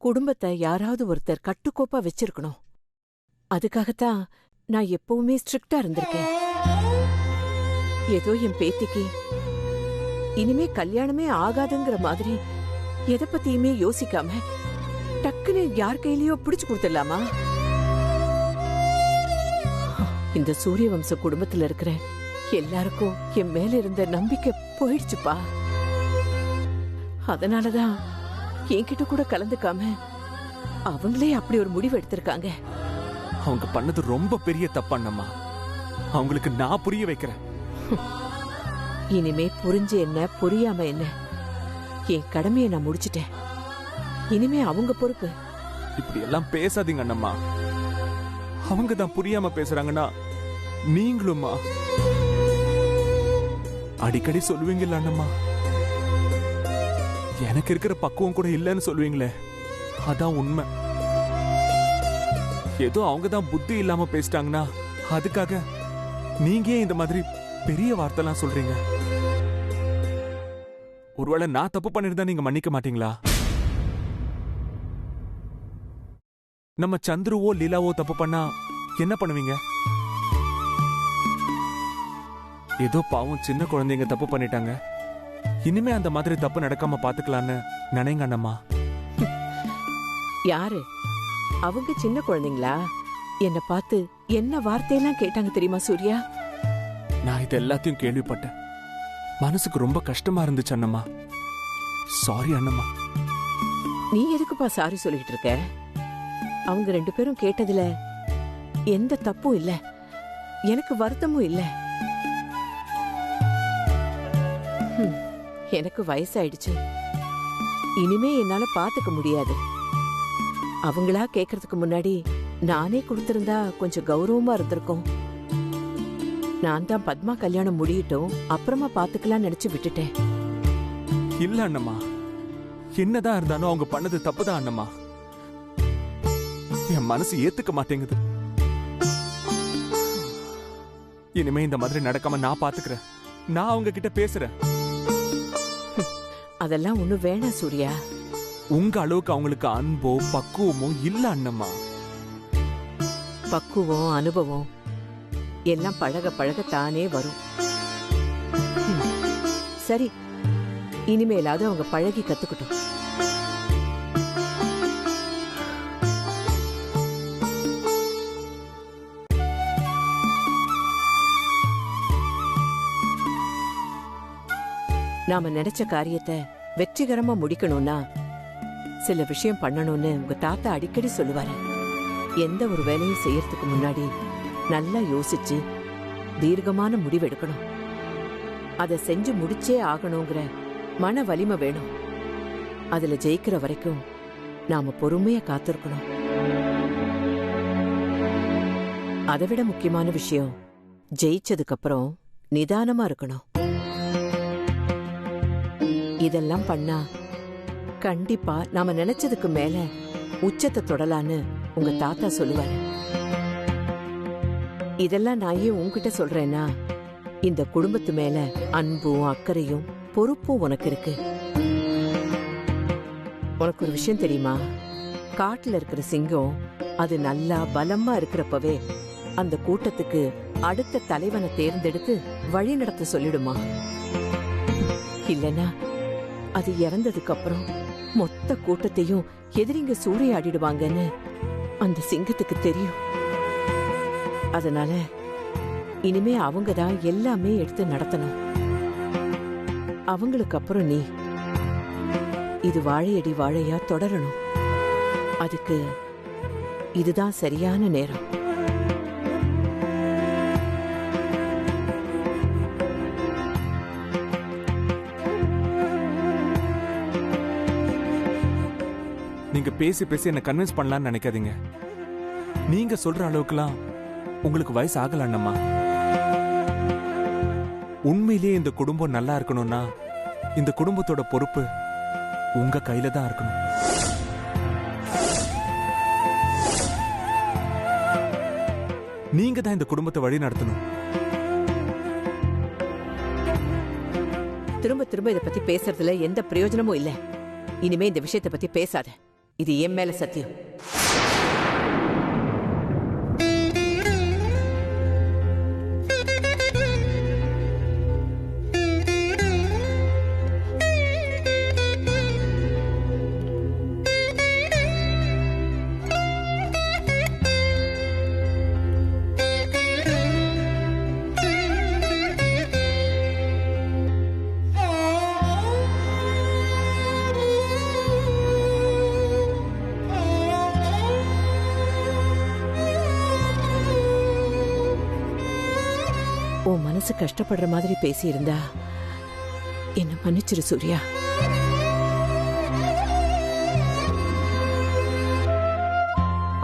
குடும்பத்தை யாராவது ஒருத்தர் கட்டுக்கோப்பா வச்சிருக்கணும். அதுக்காகத்தான் நான் எப்பவுமே ஸ்ட்ரிக்டா இருந்திருக்கேன். ஏதோ என் பேத்திக்கு இனிமே கல்யாணமே ஆகாதுங்கிற மாதிரி எதை பத்தியுமே யோசிக்காம டக்குன்னு யார் கையிலயோ பிடிச்சு கொடுத்துடலாமா? இந்த சூரிய வம்ச குடும்பத்துல இருக்கிற எல்லாருக்கும் என் மேல இருந்த நம்பிக்கை போயிடுச்சுப்பா. அதனாலதான் என்கிட்ட கூட கலந்துக்காம அவங்களே அப்படி ஒரு முடிவு எடுத்திருக்காங்க. அவங்க பண்ணது ரொம்ப பெரிய தப்பாண்ணம்மா. அவங்களுக்கு நான் புரிய வைக்கிறேன். இனிமே புரிஞ்சு என்ன புரியாம என்ன, என் கடமையை நான் முடிச்சிட்டேன். இனிமே அவங்க பொறுப்பு. இப்படி எல்லாம் பேசாதீங்க அண்ணம்மா. அவங்க தான் புரியாம பேசுறாங்கன்னா நீங்களும்மா அடிக்கடி சொல்லுவீங்கல்ல அண்ணம்மா, எனக்கு இருக்கிற பக்குவம் கூட இல்லைன்னு சொல்லுவீங்களே, அதான் உண்மை. ஏதோ அவங்க தான் புத்தி இல்லாம பேசிட்டாங்கன்னா அதுக்காக நீங்க ஏன் இந்த மாதிரி பெரிய வார்த்தைலாம் சொல்றீங்க? ஒருவேளை நான் தப்பு பண்ணிருந்தா நீங்க மன்னிக்க மாட்டீங்களா? நம்ம சந்துருவோ லீலாவோ தப்பு பண்ணா என்ன பண்ணுவீங்க? ஏதோ பாவம் சின்ன குழந்தைங்க தப்பு பண்ணிட்டாங்க, இனிமே அந்த மாதிரி தப்பு நடக்காம பாத்துக்கலான்னு நினைங்க அண்ணம்மா. யாரு அவங்க? சின்ன குழந்தைங்களா? என்ன பார்த்து என்ன வார்த்தையெல்லாம் கேட்டாங்க தெரியுமா சூர்யா? நான் இது எல்லாத்தையும் கேள்விப்பட்டேன். மனசுக்கு ரொம்ப கஷ்டமா இருந்துச்சு அண்ணம்மா. சாரி அண்ணம்மா. நீ எதுக்குப்பா சாரி சொல்லிட்டு இருக்க? அவங்க 2 பேரும் கேட்டதுல எந்த தப்பும் இல்ல, எனக்கு வருத்தமும் இல்ல. எனக்கு வயசாயிடுச்சு, இனிமே என்னால பாத்துக்க முடியாது. அவங்களா கேக்குறதுக்கு முன்னாடி நானே கொடுத்திருந்தா கொஞ்சம் கௌரவமா இருந்திருக்கும். நான் தான் பத்மா கல்யாணம் முடியட்டும் அப்புறமா பாத்துக்கலாம் நினைச்சு விட்டுட்டேன். இல்ல அண்ணம்மா, என்னதான் இருந்தாலும் அவங்க பண்ணது தப்புதான் அண்ணம்மா. என் மனசு ஏத்துக்க மாட்டேங்குது. இனிமே இந்த மாதிரி நடக்காம நான் பாத்துக்கிறேன். நான் அவங்க கிட்ட பேசுறேன். அதெல்லாம் ஒண்ணு வேணாம் சூர்யா. உங்க அளவுக்கு அவங்களுக்கு அன்போ பக்குவமோ இல்ல அண்ணம்மா. பக்குவம் அனுபவம் எல்லாம் பழக பழக தானே வரும். சரி, இனிமேலாவது அவங்க பழகி கத்துக்கிட்டோம். நாம நினைச்ச காரியத்தை வெற்றிகரமா முடிக்கணும்னா சில விஷயம் பண்ணணும்னு உங்க தாத்தா அடிக்கடி சொல்லுவாரு. எந்த ஒரு வேலையும் செய்யறதுக்கு முன்னாடி நல்லா யோசிச்சு தீர்க்கமான முடிவெடுக்கணும். அதை செஞ்சு முடிச்சே ஆகணுங்கிற மன வலிமை வேணும். அதுல ஜெயிக்கிற வரைக்கும் நாம பொறுமையா காத்திருக்கணும். அதை விட முக்கியமான விஷயம், ஜெயிச்சதுக்கு அப்புறம் நிதானமா இருக்கணும். இதெல்லாம் பண்ணா கண்டிப்பா நாம நினைச்சதுக்கு மேல உச்சத்தை தொடலான்னு உங்க தாத்தா சொல்லுவாரு. இதெல்லாம் நான் ஏன் உன்கிட்ட சொல்றேன்னா, இந்த குடும்பத்து மேல அன்பும் அக்கறையும் பொறுப்பும் உனக்கு இருக்கு. உனக்கு ஒரு விஷயம் தெரியுமா? காட்டுல இருக்கிற சிங்கம் அது நல்லா பலமா இருக்கிறப்பவே அந்த கூட்டத்துக்கு அடுத்த தலைவனை தேர்ந்தெடுத்து வழி நடத்த சொல்லிடுமா. இல்லனா அது இறந்ததுக்கு அப்புறம் மொத்த கூட்டத்தையும் எதிரிங்க சூறையாடிடுவாங்கன்னு அந்த சிங்கத்துக்கு தெரியும். அதனால இனிமே அவங்க தான் எல்லாமே எடுத்து நடத்தணும். அவங்களுக்கு அப்புறம் நீ இது வாழையடி வாழையா தொடரணும். அதுக்கு இதுதான் சரியான நேரம். நீங்க பேசி பேசி என்ன கன்வின்ஸ் பண்ணலாம்னு நினைக்காதீங்க. நீங்க சொல்ற அளவுக்குலாம் உங்களுக்கு வயசு ஆகல அண்ணம்மா. உண்மையிலேயே இந்த குடும்பம் நல்லா இருக்கணும்னா இந்த குடும்பத்தோட பொறுப்பு உங்க கையில தான் இருக்கணும். நீங்க தான் இந்த குடும்பத்தை வழி நடத்தணும். திரும்ப திரும்ப இத பத்தி பேசுறதுல எந்த பிரயோஜனமும் இல்ல. இனிமே இந்த விஷயத்தை பத்தி பேசாத. இது என் மேல சத்தியம். உன் மனசு கஷ்டப்படுற மாதிரி பேசியிருந்தா என்ன மன்னிச்சிரு சூர்யா.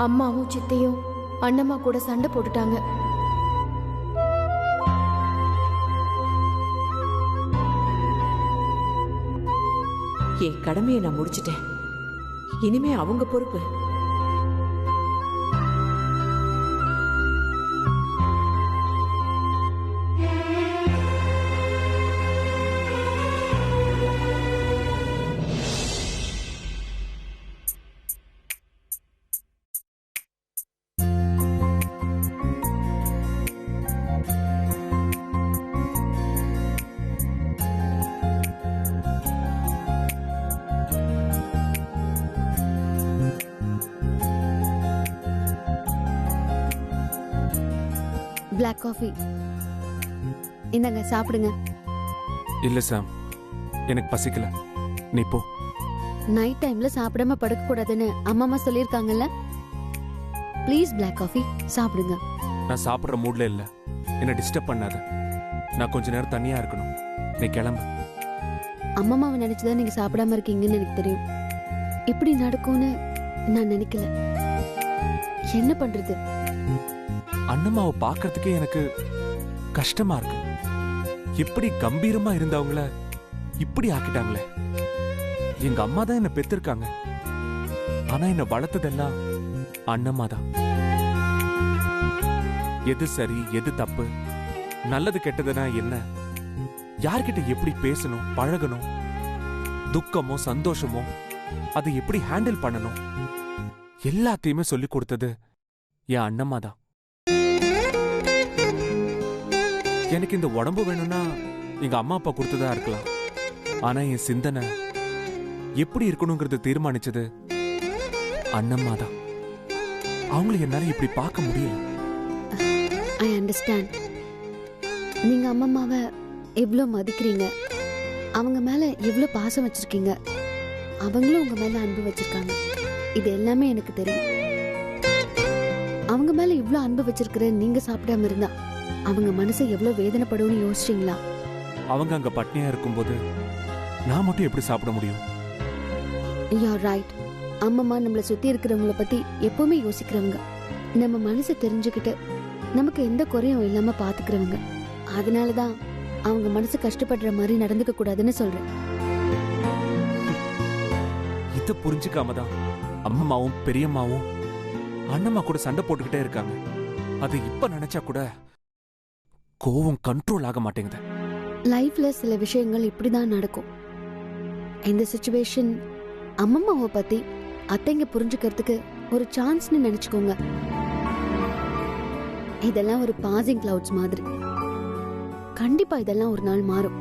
அம்மாவும் சித்தையும் அண்ணம்மா கூட சண்டை போட்டுட்டாங்க. என் கடமையை நான் முடிச்சிட்டேன். இனிமே அவங்க பொறுப்பு. பிளாக் காஃபி இந்தாங்க, சாப்பிடுங்க. இல்ல சாம், எனக்கு பசிக்கல, நீ போ. நைட் டைம்ல சாப்பிடாம படுக்க கூடாதுன்னு அம்மா சொல்லிருக்காங்கல்ல. ப்ளீஸ் பிளாக் காஃபி சாப்பிடுங்க. நான் சாப்பிடுற மூட்ல இல்ல, என்ன டிஸ்டர்ப் பண்ணாத. நான் கொஞ்ச நேரம் தனியா இருக்கணும், நீ கிளம்பு. அம்மாவை நினைச்சுதான் நீங்க சாப்பிடாம இருக்கீங்கன்னு எனக்கு தெரியும். இப்படி நடக்கும்னு நான் நினைக்கல. என்ன பண்றது? அண்ணம்மாவை பாக்குறதுக்கே எனக்கு கஷ்டமா இருக்கு. எப்படி கம்பீரமா இருந்தவங்கள இப்படி ஆக்கிட்டாங்களே. எங்க அம்மா தான் என்ன பெத்திருக்காங்க, ஆனா என்ன வளர்த்ததெல்லாம் அண்ணம்மா தான். எது சரி எது தப்பு, நல்லது கெட்டதுன்னா என்ன, யார்கிட்ட எப்படி பேசணும் பழகணும், துக்கமோ சந்தோஷமோ அதை எப்படி ஹேண்டில் பண்ணணும், எல்லாத்தையுமே சொல்லி கொடுத்தது என் அண்ணம்மா தான். எனக்கு இந்த உடம்பு வேணும்னா எங்க அம்மா அப்பா கொடுத்ததா இருக்கலாம், ஆனா என் சிந்தனை எப்படி இருக்கணுங்கிறத தீர்மானிச்சது அண்ணம்மா தான். அவங்கள என்னால இப்படி பார்க்க முடியல. I understand. நீங்க அம்மாவை எவ்வளோ மதிக்கிறீங்க, அவங்க மேல எவ்வளோ பாசம் வச்சிருக்கீங்க, அவங்களும் உங்க மேல அன்பு வச்சிருக்காங்க. இது எல்லாமே எனக்கு தெரியும். அவங்க மேல இவ்வளோ அன்பு வச்சிருக்கிற நீங்க சாப்பிடாம இருந்தா அவங்க மனசு எவ்வளவு வேதனைப்படும்னு யோசிச்சீங்களா? அவங்க அங்க பட்னியா இருக்கும்போது நான் மட்டும் எப்படி சாப்பிட முடியும்? You're right. அம்மா நம்மளை சுத்தி இருக்கிறவங்கள பத்தி எப்பவுமே யோசிக்கிறவங்க, நம்ம மனசை தெரிஞ்சுக்கிட்டு நமக்கு எந்த குறையும் இல்லாம பாத்துக்கிறவங்க. அதனாலதான் அவங்க மனசு கஷ்டப்படுற மாதிரி நடந்துக்க கூடாதுன்னு சொல்றேன். இத புரிஞ்சுக்காம தான் அம்மாவும் பெரியம்மாவும் அண்ணம்மா கூட சண்டை போட்டுக்கிட்டே இருக்காங்க. அது இப்ப நினைச்சா கூட கோவம் கண்ட்ரோல் ஆக மாட்டேங்குது. லைஃப்ல சில விஷயங்கள் இப்படிதான் நடக்கும். இந்த சிச்சுவேஷன் அம்மம்மாவை பத்தி அத்தைங்க புரிஞ்சுக்கிறதுக்கு ஒரு சான்ஸ்னு நினைச்சுக்கோங்க. இதெல்லாம் ஒரு பாசிங் கிளவுட்ஸ் மாதிரி. கண்டிப்பா இதெல்லாம் ஒரு நாள் மாறும்.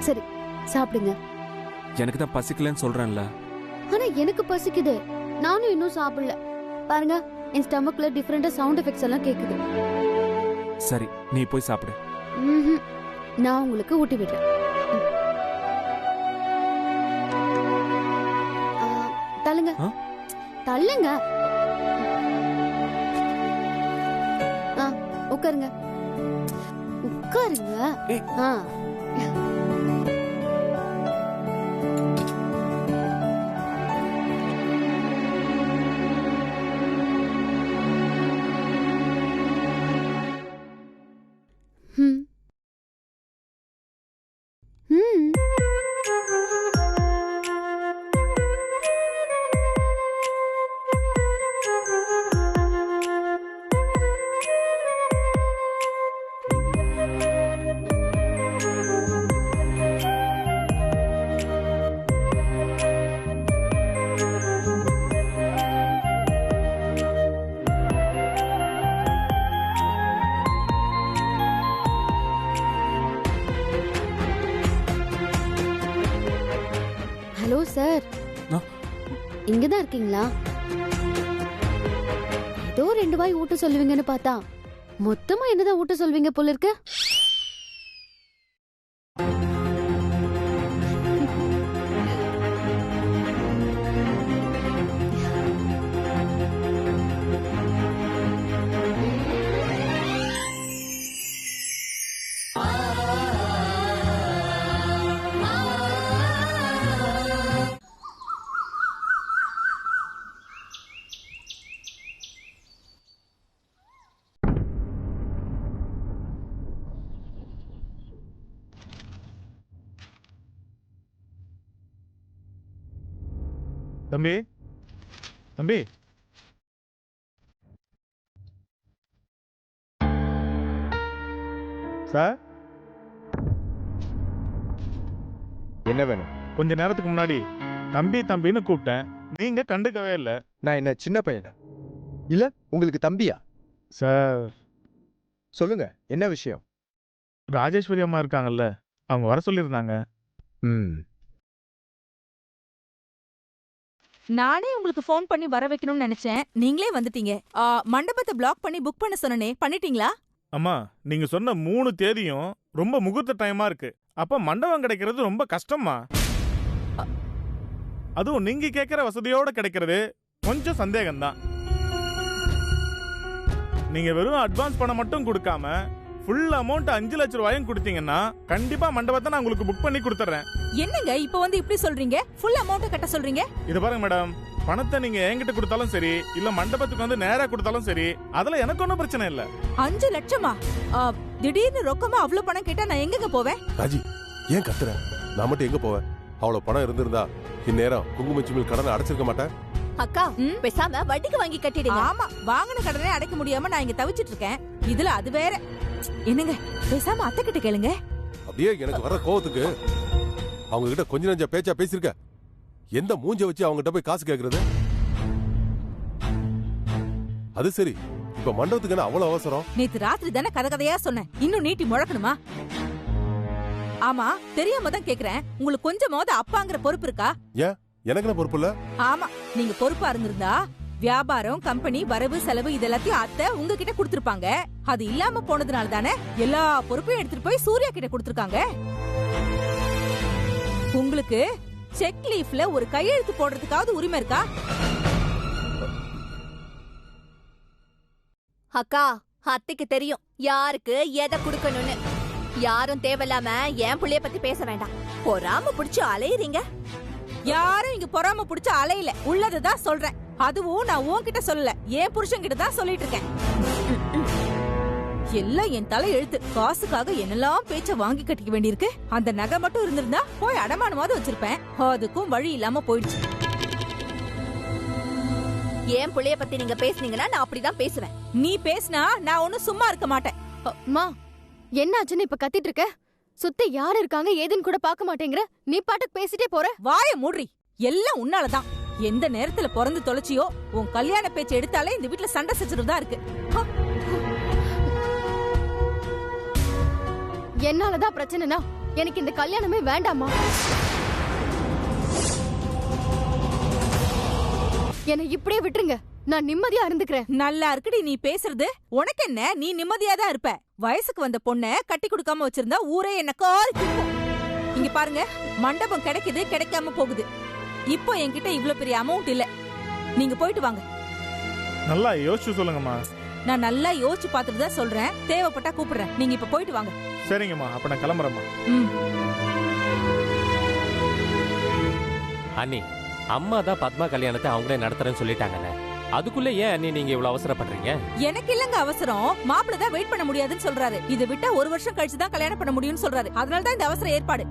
சரி சாப்பிடுங்க. எனக்கு தான் பசிக்கலன்னு சொல்றேன்ல. ஆனா எனக்கு பசிக்குது, நானும் இன்னும் சாப்பிடல. பாருங்க, என் ஸ்டமக்ல டிஃபரெண்டா சவுண்ட் எஃபெக்ட்ஸ் எல்லாம் கேக்குது. சரி, நீ போய் சாப்பிடு. நான் உங்களுக்கு ஊட்டி விடுறேன். தள்ளுங்க தள்ளுங்க. உட்காருங்க உட்காருங்க. ஹலோ சார், ஆ? இங்கதான் இருக்கீங்களா? ஏதோ 2 வாய் ஊட்ட சொல்லுவீங்கன்னு பார்த்தா மொத்தமா என்னதான் ஊட்ட சொல்வீங்க போல இருக்கு. தம்பி தம்பி சார், என்ன வேணும்? கொஞ்ச நேரத்துக்கு முன்னாடி தம்பி தம்பின்னு கூப்பிட்டேன், நீங்க கண்டுக்கவே இல்லை. நான் என்ன சின்ன பையனா? இல்ல உங்களுக்கு தம்பியா? சார், சொல்லுங்க, என்ன விஷயம்? ராஜேஸ்வரி அம்மா இருக்காங்கல்ல, அவங்க வர சொல்லியிருந்தாங்க. ம், நானே உங்களுக்கு ஃபோன் பண்ணி வர வைக்கணும்னு நினைச்சேன், நீங்களே வந்துட்டீங்க. மண்டபத்தை பிளாக் பண்ணி புக் பண்ண சொன்னனே, பண்ணிட்டீங்களா? அம்மா, நீங்க சொன்ன 3 தேதியும் ரொம்ப முகூர்த்த டைமா இருக்கு. அப்ப மண்டபம் கிடைக்கிறது ரொம்ப கஷ்டமா. அதுவும் நீங்க கேட்கிற வசதியோட கிடைக்கிறது கொஞ்சம் சந்தேகம்தான். நீங்க வெறும் அட்வான்ஸ் பணம் மட்டும் கொடுக்காம ஃபுல் அமௌண்ட் 5 லட்சம் ரூபாயும் கொடுத்தீங்கன்னா கண்டிப்பா மண்டபத்தை நான் உங்களுக்கு புக் பண்ணி கொடுத்துறேன். என்னங்க இப்ப வந்து இப்படி சொல்றீங்க? ஃபுல் அமௌண்ட் கட்ட சொல்றீங்க? இது பாருங்க மேடம், பணத்தை நீங்க என்கிட்ட கொடுத்தாலும் சரி, இல்ல மண்டபத்துக்கு வந்து நேரா கொடுத்தாலும் சரி, அதுல எனக்கு ஒன்றும் பிரச்சனை இல்ல. 5 லட்சமா? திடீர்னு ரொக்கமா அவ்வளவு பணம் கேட்டா நான் எங்கங்க போவேன்? ராஜி, ஏன் கத்துற? நான் மட்டும் எங்க போவேன்? அவ்வளவு பணம் இருந்திருந்தா இந்நேரம் குங்குமச்சிமில் கடனை அடைச்சிருக்க மாட்டேன். அக்கா, பேசாம வட்டிக்கு வாங்கி கட்டிடுங்க. ஆமா, வாங்கின கடனே அடைக்க முடியாம நான் இங்க தவிச்சிட்டு இருக்கேன். இதுல அது வேற. என்னங்க, பேசாம அத்தை கிட்ட கேளுங்க. அப்படியே எனக்கு வர கோவத்துக்கு அவங்க கிட்ட கொஞ்ச நஞ்ச பேச்சா பேசிருக்க. எந்த மூஞ்ச வச்சு அவங்க கிட்ட போய் காசு கேக்குறது? அது சரி, இப்ப மண்டபத்துக்கு என்ன அவ்வளவு அவசரம்? நேத்து ராத்திரி தானே கதை கதையா சொன்னேன், இன்னும் நீட்டி முழக்கணுமா? ஆமா, தெரியாம தான் கேக்குறேன், உங்களுக்கு கொஞ்சமாவது அப்பாங்கிற பொறுப்பு இருக்கா? ஏன் எனக்கு என்ன பொறுப்பு இல்ல? ஆமா, நீங்க பொறுப்பா இருந்திருந்தா வியாபாரம், கம்பெனி, வரவு செலவு இதெல்லாத்தையும் அத்தை உங்ககிட்ட கொடுத்திருப்பாங்க. அது இல்லாம போனதுனால தானே எல்லா பொறுப்பையும் எடுத்துட்டு போய் சூர்யா கிட்ட கொடுத்திருக்காங்க. உங்களுக்கு செக் லீஃப்ல ஒரு கையெழுத்து போடுறதுக்காவது உரிமை இருக்கா? அக்கா, அத்தைக்கு தெரியும் யாருக்கு எதை கொடுக்கணும்னு. யாரும் தேவையில்லாம என் புள்ளைய பத்தி பேச வேண்டாம். பொறாம புடிச்சு அலையுறீங்க. யாரும் இங்க பொறாம புடிச்சு அலையில, உள்ளதுதான் சொல்றேன். அதுவும் நான் உன்கிட்ட சொல்லல, என் புருஷன் கிட்ட தான் சொல்லிட்டு இருக்கேன். எல்லாம் என் தலை எழுத்து. காசுக்காக என்னெல்லாம் பேச்ச வாங்கி கட்டிக்க வேண்டியிருக்கு. அந்த நகை மட்டும் இருந்திருந்தா போய் அடமானமாவது வச்சிருப்பேன். அதுக்கும் வழி இல்லாம போயிடுச்சு. என் புள்ளைய பத்தி நீங்க பேசுனீங்கன்னா நான் அப்படிதான் பேசுவேன். நீ பேசினா நான் ஒண்ணும் சும்மா இருக்க மாட்டேன். அம்மா, என்னாச்சுன்னு இப்ப கத்திட்டு இருக்க? சுத்தி யாரு இருக்காங்க ஏதுன்னு கூட பார்க்க மாட்டேங்கிற, நீ பாட்டுக்கு பேசிட்டே போற. வாய மூடுறி. எல்லாம் உன்னாலதான். எந்த நேரத்துல பிறந்து தொலைச்சியோ, உன் கல்யாண பேச்சு எடுத்தாலே இந்த வீட்டுல சண்டை சச்சரவு தான் இருக்கு. என்னாலதான் பிரச்சனைனா எனக்கு இந்த கல்யாணமே வேண்டாமா? என்னை இப்படியே விட்டுருங்க, நான் நிம்மதியா இருந்துக்கிறேன். நல்லா இருக்குடி நீ பேசுறது. உனக்கு என்ன, நீ நிம்மதியா தான் இருப்ப. வயசுக்கு வந்த பொண்ண கட்டி கொடுக்காம வச்சிருந்தா ஊரே என்ன கால் கிக்கும். இங்க பாருங்க, மண்டபம் கிடைக்குது, கிடைக்காம போகுது. இப்போ என்கிட்ட இவ்ளோ பெரிய அமௌண்ட் இல்ல. நீங்க போயிட்டு வாங்க. நல்லா யோசிச்சு சொல்லுங்கம்மா. நான் நல்லா யோசிச்சு பார்த்துட்டு தான் சொல்றேன். தேவைப்பட்டா கூப்பிடுறேன். நீங்க இப்ப போயிட்டு வாங்க. சரிங்கம்மா, அப்ப நான் கிளம்புறேம்மா. அண்ணி, அம்மா தான் பத்மா கல்யாணத்தை அவங்களே நடத்துறேன்னு சொல்லிட்டாங்கல்ல, அதுக்குள்ள ஏன் அண்ணி நீங்க இவ்வளவு அவசரப்படுறீங்க? எனக்கு இல்லங்க அவசரம். மாப்பிள்ள தான் வெயிட் பண்ண முடியாதுன்னு சொல்றாரு. இதை விட்டா 1 வருஷம் கழிச்சு தான் கல்யாணம் பண்ண முடியும்னு சொல்றாரு. அதனால தான் இந்த அவசர ஏற்பாடு.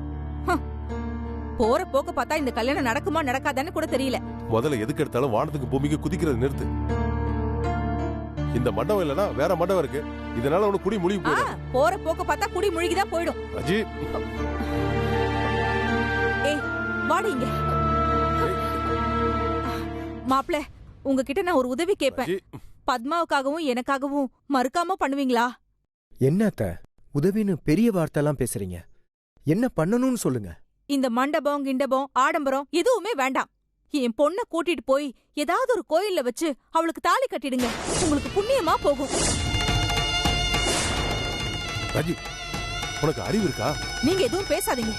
போற போக்க பார்த்தா இந்த கல்யாணம் நடக்குமா நடக்காதான்னு கூட தெரியல. முதல்ல எதுக்கு எடுத்தாலும் வானத்துக்கு பூமிக்கு குதிக்கிறது நிறுத்து. இந்த மண்டபம் இல்லனா வேற மண்டபம் இருக்கு. இதனால உனக்கு குடி முழுகி போயிடும். போற போக்க பார்த்தா குடி முழுகிதான் போயிடும். அஜி, ஏய் வாடி இங்க. மாப்ள, உங்ககிட்ட நான் ஒரு உதவி கேட்பேன். பத்மாவுக்காகவும் எனக்காகவும் மறுக்காம பண்ணுவீங்களா? என்னத்த உதவின்னு பெரிய வார்த்தைலாம் பேசுறீங்க? என்ன பண்ணணும்னு சொல்லுங்க. இந்த மண்டபம் கிண்டபம் ஆடம்பரம் எதுவுமே வேண்டாம். என் பொண்ண கூட்டிட்டு போய் ஏதாவது ஒரு கோயில்ல வச்சு அவளுக்கு தாலி கட்டிடுங்க. உங்களுக்கு புண்ணியமா போகும். ராஜி, உனக்கு அறிவு இருக்கா? நீங்க எதுவும் பேசாதீங்க.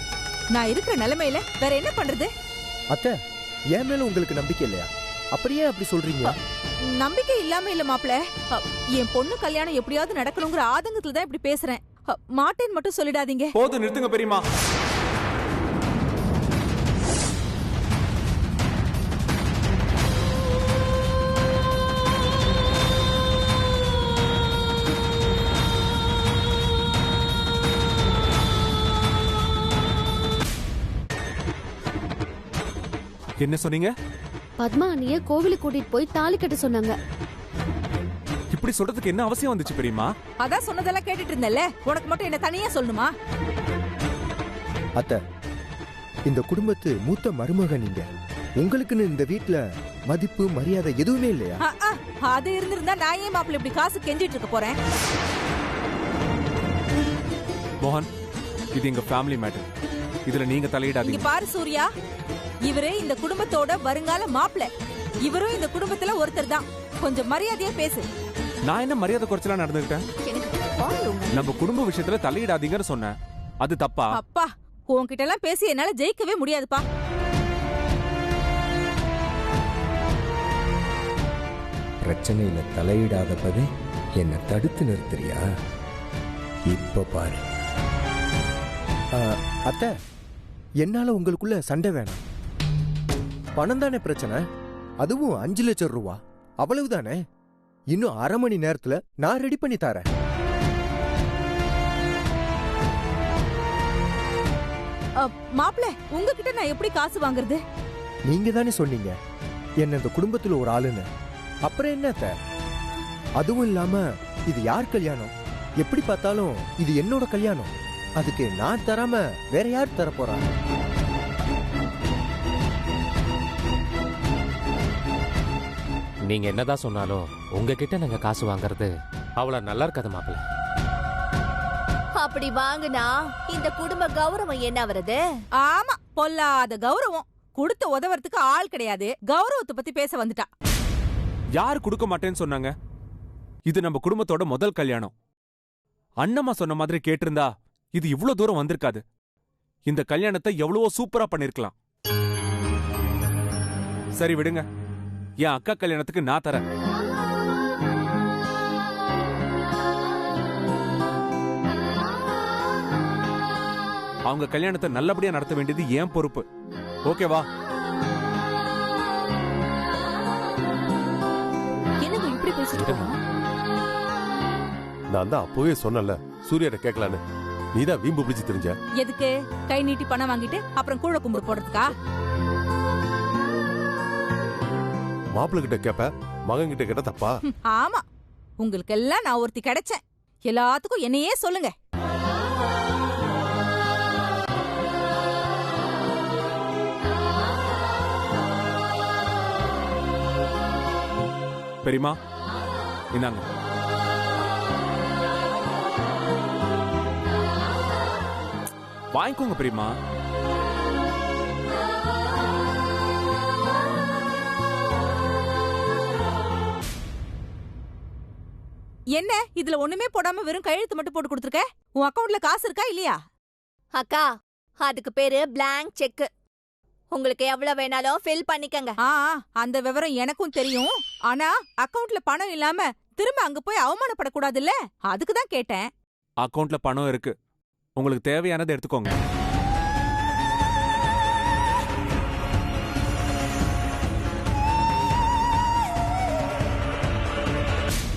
நான் இருக்கிற நிலைமையில வேற என்ன பண்றது? அத்தை, என் மேல உங்களுக்கு நம்பிக்கை இல்லையா? அப்படியே அப்படி சொல்றீங்க? நம்பிக்கை இல்லாம இல்ல மாப்ள. என் பொண்ணு கல்யாணம் எப்படியாவது நடக்கணுங்கிற ஆதங்கத்துல தான் இப்படி பேசுறேன். மாட்டேன்னு மட்டும் சொல்லிடாதீங்க. போதும், நிறுத்துங்க பெரியமா. என்ன சொன்னீங்க? பத்மா அண்ணிய கோவிலுக்கு கூட்டிட்டு போய் தாலி கட்ட சொன்னாங்க. இப்படி சொல்றதுக்கு என்ன அவசியம் வந்துச்சு பெரியமா? அதான் சொன்னதெல்லாம் கேட்டுட்டு இருந்தல்ல, உனக்கு மட்டும் என்ன தனியா சொல்லணுமா? அத்தை, இந்த குடும்பத்து மூத்த மருமக நீங்க. உங்களுக்குன்னு இந்த வீட்ல மதிப்பு மரியாதை எதுவுமே இல்லையா? அது இருந்திருந்தா நான் ஏன் மாப்பிள்ள இப்படி காசு கெஞ்சிட்டு இருக்க போறேன்? மோகன், இது எங்க ஃபேமிலி மேட்டர். இதுல நீங்க தலையிடாதீங்க. பாரு சூர்யா, இவரே இந்த குடும்பத்தோட வருங்கால மாப்பிள்ள. இவரும் இந்த குடும்பத்துல ஒருத்தர் தான். கொஞ்சம் மரியாதையா பேசு. நான் என்ன மரியாதை குறைச்சலா நடந்துக்கிட்டேன்? நம்ம குடும்ப விஷயத்துல தலையிடாதீங்கன்னு சொன்னேன். அது தப்பா? அப்பா, உன்கிட்ட எல்லாம் பேசி என்னால ஜெயிக்கவே முடியாதுப்பா. பிரச்சனையில தலையிடாதப்பவே என்ன தடுத்து நிறுத்துறியா? இப்ப பாரு. அத்தை, என்னால உங்களுக்குள்ள சண்டை வேணாம். பணம் தானே பிரச்சனை. அதுவும் 5 லட்சம் ரூபா, அவ்வளவுதானே. இன்னும் அரை மணி நேரத்துல நான் ரெடி பண்ணி தரேன். மாப்பிள்ள, உங்ககிட்ட நான் எப்படி காசு வாங்குறது? நீங்க தானே சொன்னீங்க என்ன இந்த குடும்பத்துல ஒரு ஆளுன்னு. அப்புறம் என்ன? அதுவும் இல்லாம இது யார் கல்யாணம்? எப்படி பார்த்தாலும் இது என்னோட கல்யாணம். அதுக்கு நான் தராம வேற யார் தர போறா? நீங்க என்னதான் சொன்னாலும் உங்ககிட்ட நாங்க காசு வாங்குறது அவ்வளவு நல்லா இருக்காது மாப்பிள்ள. அப்படி வாங்குனா இந்த குடும்ப கௌரவம் என்ன வருது? ஆமா, பொல்லாத கௌரவம். கொடுத்த உதவறதுக்கு ஆள் கிடையாது. கௌரவத்தை பத்தி பேச வந்துட்டா. யாரு கொடுக்க மாட்டேன்னு சொன்னாங்க? இது நம்ம குடும்பத்தோட முதல் கல்யாணம். அண்ணம்மா சொன்ன மாதிரி கேட்டிருந்தா இது இவ்வளவு தூரம் வந்திருக்காது. இந்த கல்யாணத்தை எவ்வளவோ சூப்பரா பண்ணிருக்கலாம். சரி விடுங்க, என் அக்கா கல்யாணத்துக்கு நான் தரேன். அவங்க கல்யாணத்தை நல்லபடியா நடத்த வேண்டியது என் பொறுப்பு. ஓகேவா? என்னங்க இப்படி பேசிட்டு போறோம்? நான் தான் அப்பவே சொன்னல, சூர்யாட்ட கேட்கலான்னு. நீதான் வீம்பு பிடிச்சு தெரிஞ்ச. எதுக்கு? கை நீட்டி பணம் வாங்கிட்டு அப்புறம் கூழ கும்பிடு போடுறதுக்கா? மாப்பிள்ள கிட்ட கேப்ப, மகன் கிட்ட கேட்ட தப்பா? ஆமா, உங்களுக்கு எல்லாம் நான் ஒருத்தி கிடைச்சேன். எல்லாத்துக்கும் என்னையே சொல்லுங்க. பெரியமா, இந்தாங்க. வாங்கிக்கோங்க பெரியமா. என்ன இதுல ஒண்ணுமே போடாம வெறும் கையெழுத்து மட்டும் போட்டு கொடுத்துருக்க? உன் அக்கவுண்ட்ல காசு இருக்கா இல்லையா? அக்கா, அதுக்கு பேரு பிளாங்க் செக். உங்களுக்கு எவ்வளவு வேணாலும் ஃபில் பண்ணிக்கங்க. அந்த விவரம் எனக்கும் தெரியும். ஆனா அக்கவுண்ட்ல பணம் இல்லாம திரும்ப அங்க போய் அவமானப்படக்கூடாதுல்ல, அதுக்கு தான் கேட்டேன். அக்கவுண்ட்ல பணம் இருக்கு. உங்களுக்கு தேவையானதை எடுத்துக்கோங்க.